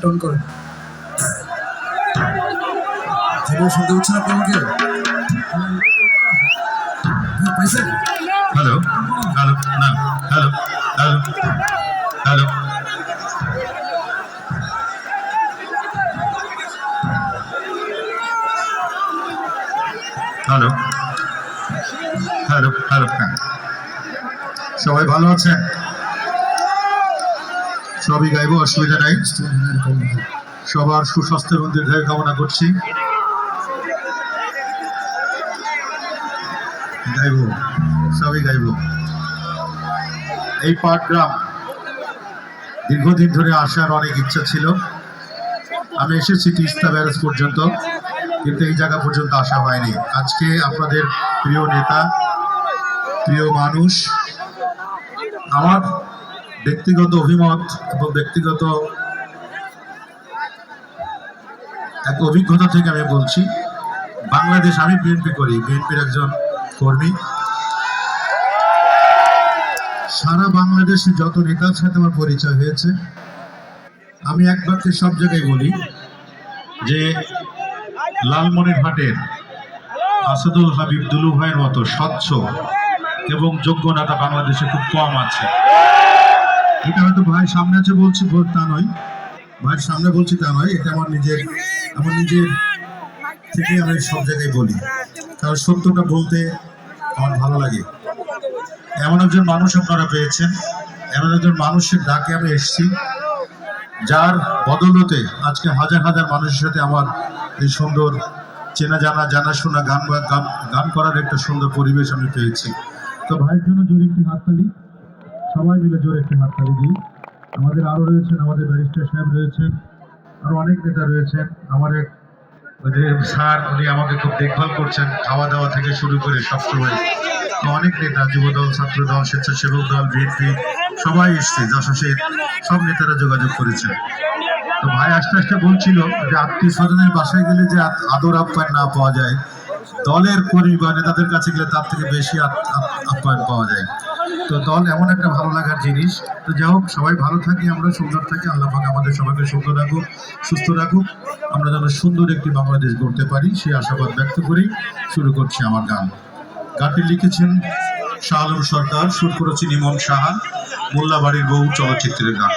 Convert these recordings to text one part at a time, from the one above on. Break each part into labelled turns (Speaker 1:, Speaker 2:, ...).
Speaker 1: ton করেন শুনতে হচ্ছে না আপনাকে পাইছেন
Speaker 2: হ্যালো হ্যালো না hello hello hello hello hello hello হ্যাঁ সবাই ভালো আছেন সবই গাইব অসুবিধা নাই সবার সুস্বাস্থ্য এবং দীর্ঘায়ু কামনা করছি গাইব সবই গাইব এই পাটগ্রাম দীর্ঘদিন ধরে আসার অনেক ইচ্ছা ছিল আমি এসেছি তিস্তা ব্যারেজ পর্যন্ত কিন্তু এই জায়গা পর্যন্ত আসা হয়নি আজকে আপনাদের প্রিয় নেতা প্রিয় মানুষ আমার ব্যক্তিগত অভিমত এবং ব্যক্তিগত এক অভিজ্ঞতা থেকে আমি বলছি বাংলাদেশ আমি বিএনপি করি বিএনপির একজন কর্মী সারা বাংলাদেশে যত নেতার সাথে আমার পরিচয় হয়েছে আমি এক বাক্যে সব জায়গায় বলি যে লালমনিরহাটের আসাদুল হাবিব দুলু ভাইয়ের মতো স্বচ্ছ এবং যোগ্য নেতা বাংলাদেশে খুব কম আছে এটা হয়তো ভাই সামনে আছে বলছি তা নয় ভাইয়ের সামনে বলছি তা নয় এটা আমার নিজের থেকে আমি সব জায়গায় বলি কারণ সত্যটা বলতে আমার ভালো লাগে এমন একজন মানুষ আপনারা পেয়েছেন এমন একজন মানুষের ডাকে আমি এসেছি যার বদৌলতে আজকে হাজার হাজার মানুষের সাথে আমার এই সুন্দর চেনা জানাশোনা গান করার একটা সুন্দর পরিবেশ আমি পেয়েছি তো ভাইয়ের জন্য জোরে একটি হাততালি সবাই মিলে জোরে একটি হাততালি দিই আমাদের আরও রয়েছেন আমাদের ব্যারিস্টার সাহেব রয়েছেন আরও অনেক নেতা রয়েছেন আমার এক স্যার উনি আমাকে খুব দেখভাল করছেন খাওয়া দাওয়া থেকে শুরু করে সবসময় অনেক নেতা যুবদল ছাত্রদল স্বেচ্ছাসেবক দল বিএনপি সবাই এসছে যশাসের সব নেতারা যোগাযোগ করেছেন তো ভাই আস্তে আস্তে বলছিল যে আত্মীয় স্বজনের বাসায় গেলে যে আদর আপ্যায়ন না পাওয়া যায় দলের কর্মী বা নেতাদের কাছে গেলে তার থেকে বেশি আপ্যায়ন পাওয়া যায় তো দল এমন একটা ভালো লাগার জিনিস তো যাই হোক সবাই ভালো থাকি আমরা সুন্দর থাকি আল্লাহ পাক আমাদের সবাইকে সুন্দর রাখুক সুস্থ রাখুক আমরা যেন সুন্দর একটি বাংলাদেশ গড়তে পারি সেই আশাবাদ ব্যক্ত করি শুরু করছি আমার গানটি লিখেছেন শাহ আলম সরকার সুর করেছেন ইমন সাহা মোল্লাবাড়ির বউ চলচ্চিত্রের গান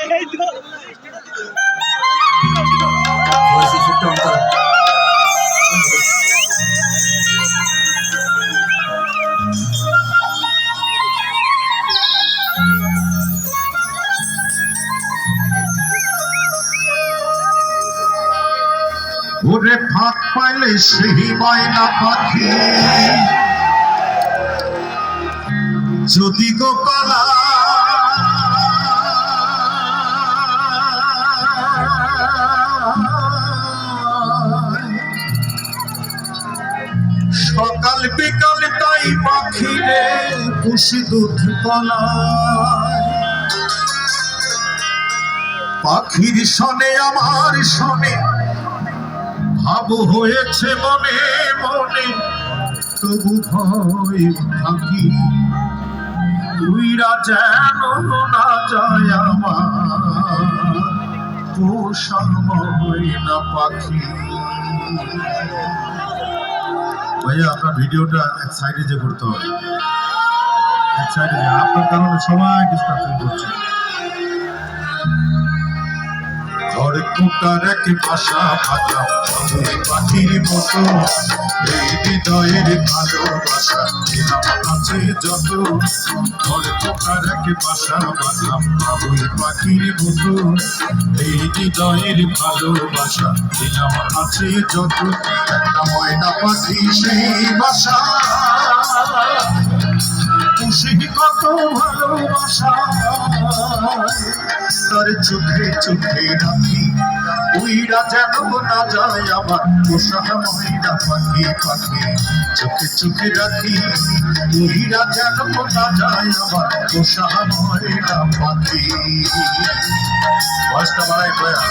Speaker 2: ওরে ফাঁক পাইলে সেই ময়না পাখি যদি গো পালা সকাল বিকাল তাই পাখিরে পুষি দুধ পালায় পাখির শনে আমার শনে ভাব হয়েছে মনে মনে তবু ভয় থাকি উইরা যেন না যায় আমার পোষা ময়না পাখি ভাইয়া আপনার ভিডিওটা এক সাইডে যে করতে হবে এক সাইডে যে আপনার কারণে সবাই ডিস্টার্ব করছে ঘরে কোটার এক ভাষা ভাজা পাখির মতো এই হৃদয়ের ভালোবাসা আছে যত ঘরে কোটার এক ভাষা ভাজা ওই পাখির মতো এই হৃদয়ের ভালোবাসা আছে যত একটা ময়না পাখি সেই বাসা খুশি কত ভালোবাসা তার চোখে চোখে রাখি উইরা যেন না যায় আমার পোষা ময়না পাখি পাখি চোখে চোখে রাখি উইরা যেন না যায় আমার পোষা ময়না পাখি বয়সটা বাড়াই প্রয়া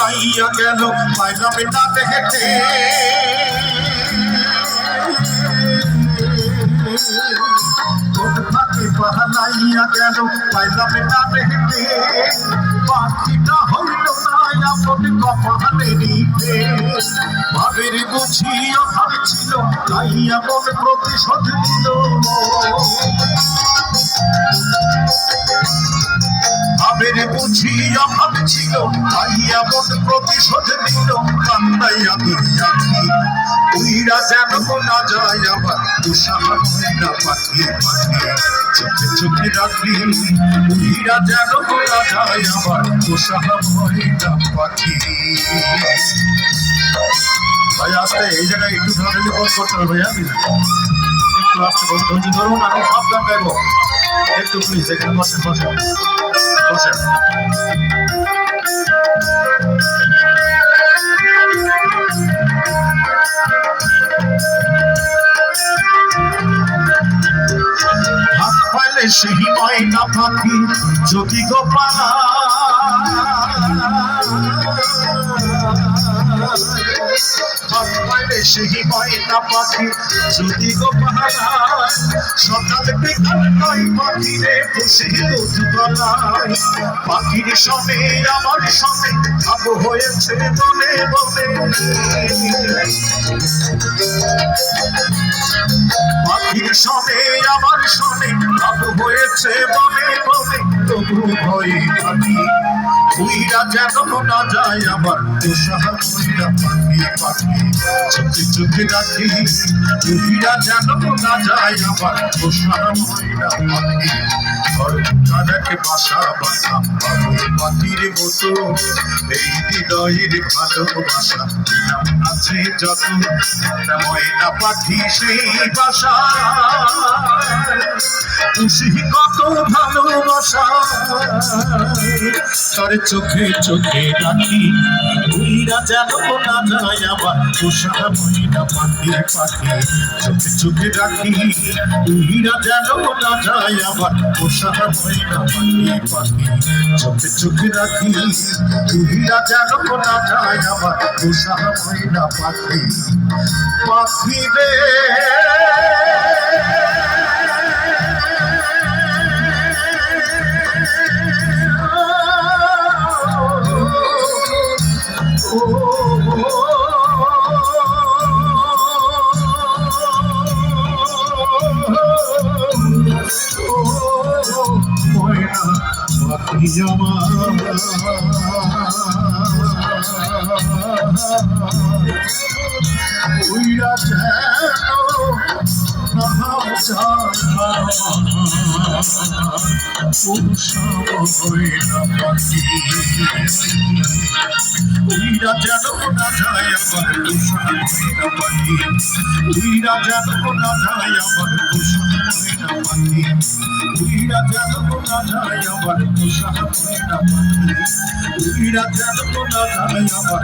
Speaker 2: পালাইয়া গেল পাইলাম না দেখতে কোন ফাঁকে পালাইয়া গেল পাইলাম না দেখতে পাখিটা হইল না আপন কপালে নিতে ভাবের বুঝি অভাব ছিল লাইয়া মন প্রতিশোধ দিল ভাবের বুঝি অভাব ছিল লাইয়া মন প্রতিশোধ দিল কান্দাইয়া দুনিয়া উইরা যেন না যায় আবার তুষার ময়না পাখি পাখি চোখে চোখে রাখি উইরা যেন না যায় আবার তুষার ময়না পাখি ভাই আসতে এই জায়গায় একটু ধরে ফোন করতে হবে ভাইয়া একটু আসতে ধৈর্য ধরুন আমি সব গান গাইবো একটু প্লিজ একটু বসেন বসেন বসেন হাত পাইলে সেই ময়না পাখি যদি গোপালা হাত পাইলে সেই ময়না পাখি যদি গোপালা সকাল বিকাল নয় পাখিরে বসে দুধ গলায় পাখির সঙ্গে আমার সঙ্গে ভাব হয়েছে বলে বলে পাখির সঙ্গে আমার সঙ্গে ভাব হয়েছে বলে বলে তবু ভয়ে থাকি উইরা যেন না যায় আবার তুষার ময়না পাখি পাখি চোখে চোখে রাখি উইরা যেন না যায় আবার তুষার ময়না পাখি ঘরটাকে বাসা বাঁধা পাখির মতো এই হৃদয়ের ভালোবাসা দিলাম আছে যত ময়না পাখি সেই বাসা খুশি কত ভালোবাসা তার চোখে চোখে রাখি উইরা যেন না যায় আবার তুষার ময়না পাখি পাখি চোখে চোখে রাখি উইরা যেন না যায় আবার তুষার ময়না পাখি পাখি চোখে চোখে রাখি উইরা যেন না যায় আবার তুষার ময়না পাখি পাখি রে উইরা যেন না যায় আবার তুষার ময়না পাখি উইরা যেন না যায় আবার তুষার ময়না পাখি উইরা যেন না যায় আবার তুষার ময়না পাখি উইরা যেন না যায় আবার